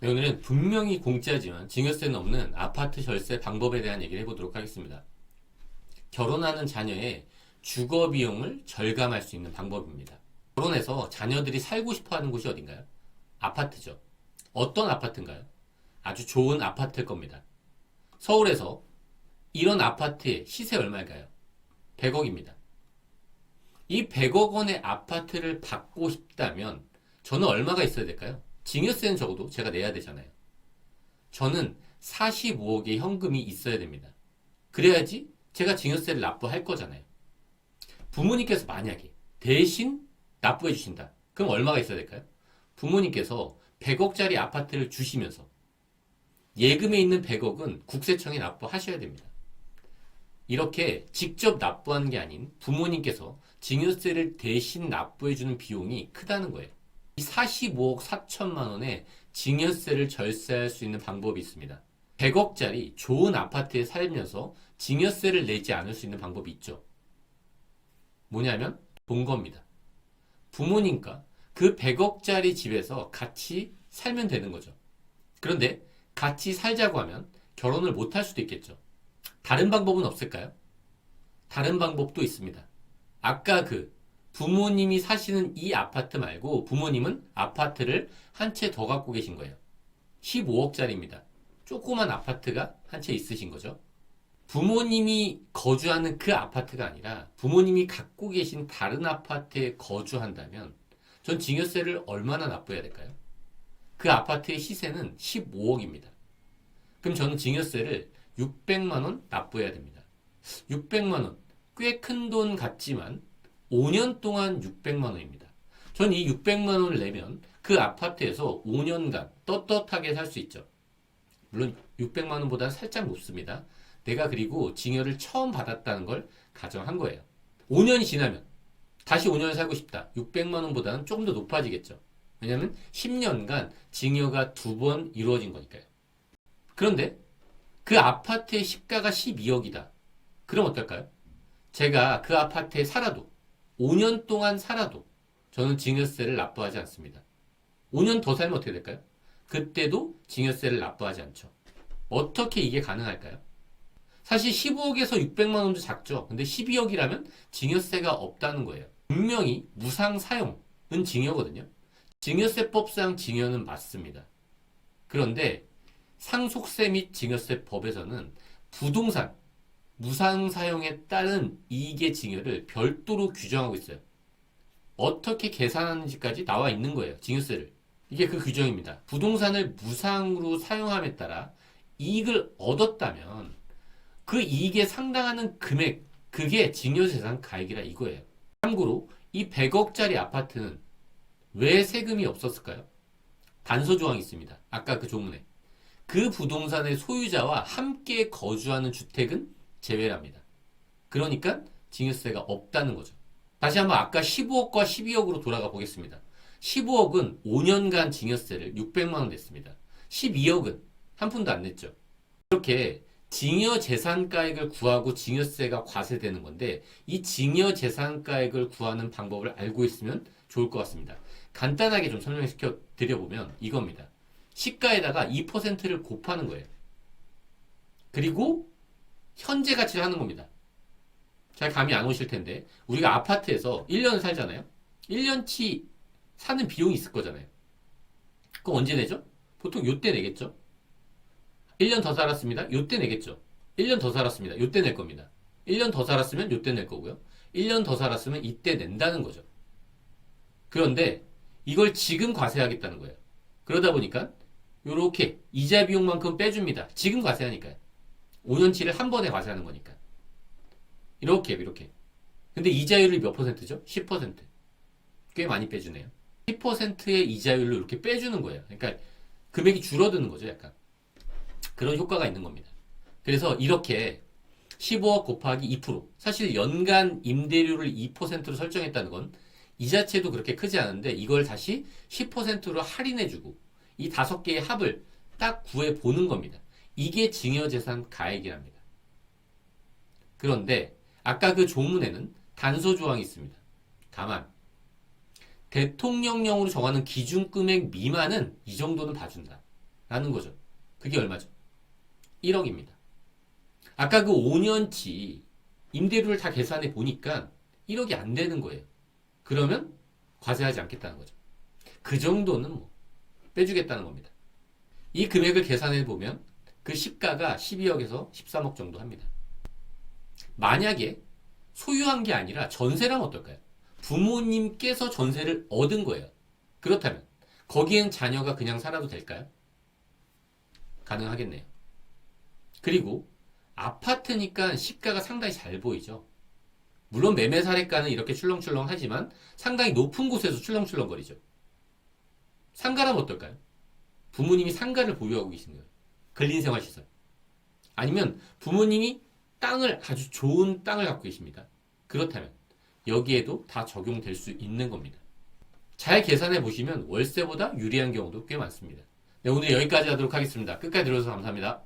네, 오늘은 분명히 공짜지만 증여세는 없는 아파트 절세 방법에 대한 얘기를 해보도록 하겠습니다. 결혼하는 자녀의 주거 비용을 절감할 수 있는 방법입니다. 결혼해서 자녀들이 살고 싶어 하는 곳이 어딘가요? 아파트죠. 어떤 아파트인가요? 아주 좋은 아파트일 겁니다. 서울에서 이런 아파트의 시세 얼마일까요? 100억입니다. 이 100억 원의 아파트를 받고 싶다면 저는 얼마가 있어야 될까요? 증여세는 적어도 제가 내야 되잖아요. 저는 45억의 현금이 있어야 됩니다. 그래야지 제가 증여세를 납부할 거잖아요. 부모님께서 만약에 대신 납부해 주신다. 그럼 얼마가 있어야 될까요? 부모님께서 100억짜리 아파트를 주시면서 예금에 있는 100억은 국세청에 납부하셔야 됩니다. 이렇게 직접 납부하는 게 아닌 부모님께서 증여세를 대신 납부해주는 비용이 크다는 거예요. 이 45억 4천만 원의 증여세를 절세할 수 있는 방법이 있습니다. 100억짜리 좋은 아파트에 살면서 증여세를 내지 않을 수 있는 방법이 있죠. 뭐냐면 동거입니다. 부모님과 그 100억짜리 집에서 같이 살면 되는 거죠. 그런데 같이 살자고 하면 결혼을 못 할 수도 있겠죠. 다른 방법은 없을까요? 다른 방법도 있습니다. 아까 그 부모님이 사시는 이 아파트 말고 부모님은 아파트를 한 채 더 갖고 계신 거예요. 15억짜리입니다. 조그만 아파트가 한 채 있으신 거죠. 부모님이 거주하는 그 아파트가 아니라 부모님이 갖고 계신 다른 아파트에 거주한다면 전 증여세를 얼마나 납부해야 될까요? 그 아파트의 시세는 15억입니다. 그럼 저는 증여세를 600만 원 납부해야 됩니다. 600만 원, 꽤 큰 돈 같지만 5년 동안 600만 원입니다. 전 이 600만 원을 내면 그 아파트에서 5년간 떳떳하게 살 수 있죠. 물론 600만 원보다는 살짝 높습니다. 내가 그리고 증여를 처음 받았다는 걸 가정한 거예요. 5년이 지나면 다시 5년을 살고 싶다. 600만 원보다는 조금 더 높아지겠죠. 왜냐하면 10년간 증여가 2번 이루어진 거니까요. 그런데 그 아파트의 시가가 12억이다. 그럼 어떨까요? 제가 그 아파트에 살아도 5년 동안 살아도 저는 증여세를 납부하지 않습니다. 5년 더 살면 어떻게 될까요? 그때도 증여세를 납부하지 않죠. 어떻게 이게 가능할까요? 사실 15억에서 600만 원도 작죠. 근데 12억이라면 증여세가 없다는 거예요. 분명히 무상 사용은 증여거든요. 증여세법상 증여는 맞습니다. 그런데 상속세 및 증여세법에서는 부동산 무상 사용에 따른 이익의 증여를 별도로 규정하고 있어요. 어떻게 계산하는지까지 나와 있는 거예요. 증여세를. 이게 그 규정입니다. 부동산을 무상으로 사용함에 따라 이익을 얻었다면 그 이익에 상당하는 금액, 그게 증여재산 가액이라 이거예요. 참고로 이 100억짜리 아파트는 왜 세금이 없었을까요? 단서 조항이 있습니다. 아까 그 조문에. 그 부동산의 소유자와 함께 거주하는 주택은 제외랍니다. 그러니까 증여세가 없다는 거죠. 다시 한번 아까 15억과 12억으로 돌아가 보겠습니다. 15억은 5년간 증여세를 600만 원 냈습니다. 12억은 한 푼도 안 냈죠. 이렇게 증여재산가액을 구하고 증여세가 과세되는 건데 이 증여재산가액을 구하는 방법을 알고 있으면 좋을 것 같습니다. 간단하게 좀 설명시켜 드려보면 이겁니다. 시가에다가 2%를 곱하는 거예요. 그리고 현재 가치를 하는 겁니다. 잘 감이 안 오실 텐데 우리가 아파트에서 1년을 살잖아요. 1년치 사는 비용이 있을 거잖아요. 그럼 언제 내죠? 보통 요때 내겠죠. 1년 더 살았습니다. 요때 내겠죠. 1년 더 살았습니다. 요때 낼 겁니다. 1년 더 살았으면 요때 낼 거고요. 1년 더 살았으면 이때 낸다는 거죠. 그런데 이걸 지금 과세하겠다는 거예요. 그러다 보니까 요렇게 이자 비용만큼 빼줍니다. 지금 과세하니까요. 5년치를 한 번에 과세하는 거니까. 이렇게. 근데 이자율이 몇 퍼센트죠? 10%. 꽤 많이 빼주네요. 10%의 이자율로 이렇게 빼주는 거예요. 그러니까 금액이 줄어드는 거죠, 약간. 그런 효과가 있는 겁니다. 그래서 이렇게 15억 곱하기 2%. 사실 연간 임대료를 2%로 설정했다는 건 이 자체도 그렇게 크지 않은데 이걸 다시 10%로 할인해주고 이 5개의 합을 딱 구해보는 겁니다. 이게 증여재산 가액이랍니다. 그런데 아까 그 조문에는 단서 조항이 있습니다. 다만 대통령령으로 정하는 기준금액 미만은 이 정도는 봐준다. 라는 거죠. 그게 얼마죠? 1억입니다. 아까 그 5년치 임대료를 다 계산해 보니까 1억이 안 되는 거예요. 그러면 과세하지 않겠다는 거죠. 그 정도는 뭐 빼주겠다는 겁니다. 이 금액을 계산해 보면 그 시가가 12억에서 13억 정도 합니다. 만약에 소유한 게 아니라 전세라면 어떨까요? 부모님께서 전세를 얻은 거예요. 그렇다면 거기엔 자녀가 그냥 살아도 될까요? 가능하겠네요. 그리고 아파트니까 시가가 상당히 잘 보이죠. 물론 매매 사례가는 이렇게 출렁출렁하지만 상당히 높은 곳에서 출렁출렁거리죠. 상가라면 어떨까요? 부모님이 상가를 보유하고 계신 거예요. 근린생활시설. 아니면 부모님이 땅을 아주 좋은 땅을 갖고 계십니다. 그렇다면 여기에도 다 적용될 수 있는 겁니다. 잘 계산해 보시면 월세보다 유리한 경우도 꽤 많습니다. 네, 오늘 여기까지 하도록 하겠습니다. 끝까지 들어주셔서 감사합니다.